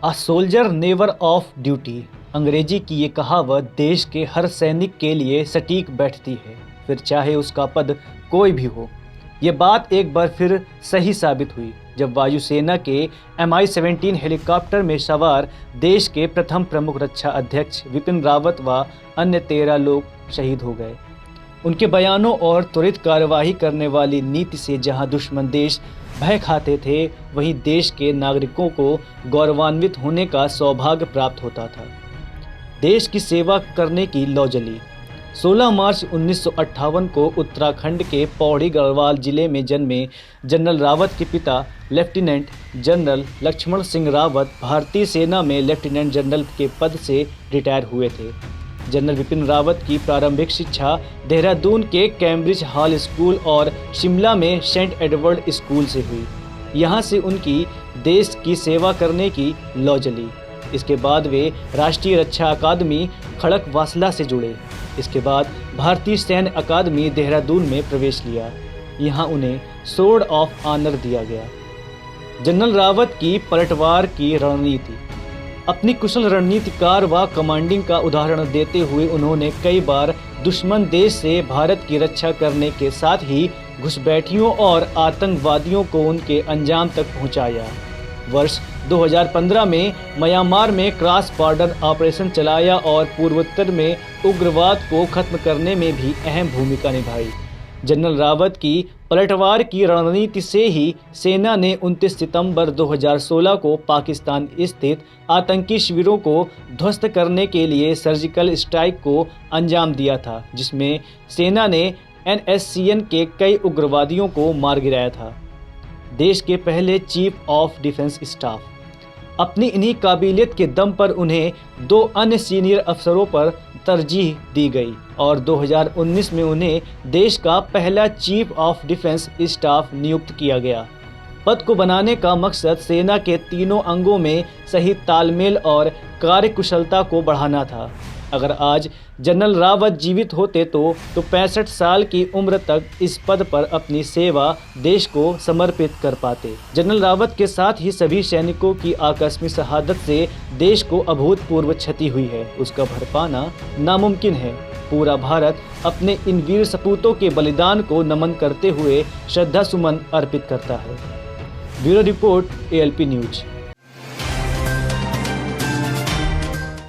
A soldier never of duty. अंग्रेजी की ये कहावत देश के हर सैनिक के लिए सटीक बैठती है, फिर चाहे उसका पद कोई भी हो। ये बात एक बार फिर सही साबित हुई जब वायुसेना के MI-17 हेलीकॉप्टर में सवार देश के प्रथम प्रमुख रक्षा अध्यक्ष विपिन रावत व अन्य 13 लोग शहीद हो गए। उनके बयानों और त्वरित कार्यवाही करने वाली नीति से जहां दुश्मन देश भय खाते थे, वहीं देश के नागरिकों को गौरवान्वित होने का सौभाग्य प्राप्त होता था। देश की सेवा करने की लौ जली। 16 मार्च 1958 को उत्तराखंड के पौड़ी गढ़वाल जिले में जन्मे जनरल रावत के पिता लेफ्टिनेंट जनरल लक्ष्मण सिंह रावत भारतीय सेना में लेफ्टिनेंट जनरल के पद से रिटायर हुए थे। जनरल विपिन रावत की प्रारंभिक शिक्षा देहरादून के कैम्ब्रिज हॉल स्कूल और शिमला में सेंट एडवर्ड स्कूल से हुई। यहाँ से उनकी देश की सेवा करने की लौ जली। इसके बाद वे राष्ट्रीय रक्षा अकादमी खड़कवासला से जुड़े। इसके बाद भारतीय सैन्य अकादमी देहरादून में प्रवेश लिया। यहाँ उन्हें सोर्ड ऑफ ऑनर दिया गया। जनरल रावत की पलटवार की रणनीति। अपनी कुशल रणनीतिकार व कमांडिंग का उदाहरण देते हुए उन्होंने कई बार दुश्मन देश से भारत की रक्षा करने के साथ ही घुसपैठियों और आतंकवादियों को उनके अंजाम तक पहुंचाया। वर्ष 2015 में म्यांमार में क्रॉस बॉर्डर ऑपरेशन चलाया और पूर्वोत्तर में उग्रवाद को खत्म करने में भी अहम भूमिका निभाई। जनरल रावत की पलटवार की रणनीति से ही सेना ने 29 सितंबर 2016 को पाकिस्तान स्थित आतंकी शिविरों को ध्वस्त करने के लिए सर्जिकल स्ट्राइक को अंजाम दिया था, जिसमें सेना ने NSCN के कई उग्रवादियों को मार गिराया था। देश के पहले चीफ ऑफ डिफेंस स्टाफ। अपनी इन्हीं काबिलियत के दम पर उन्हें 2 अन्य सीनियर अफसरों पर तरजीह दी गई और 2019 में उन्हें देश का पहला चीफ ऑफ डिफेंस स्टाफ नियुक्त किया गया। पद को बनाने का मकसद सेना के तीनों अंगों में सही तालमेल और कार्यकुशलता को बढ़ाना था। अगर आज जनरल रावत जीवित होते तो 65 साल की उम्र तक इस पद पर अपनी सेवा देश को समर्पित कर पाते। जनरल रावत के साथ ही सभी सैनिकों की आकस्मिक शहादत से देश को अभूतपूर्व क्षति हुई है। उसका भरपाना नामुमकिन है। पूरा भारत अपने इन वीर सपूतों के बलिदान को नमन करते हुए श्रद्धा सुमन अर्पित करता है। Bureau report ALP news.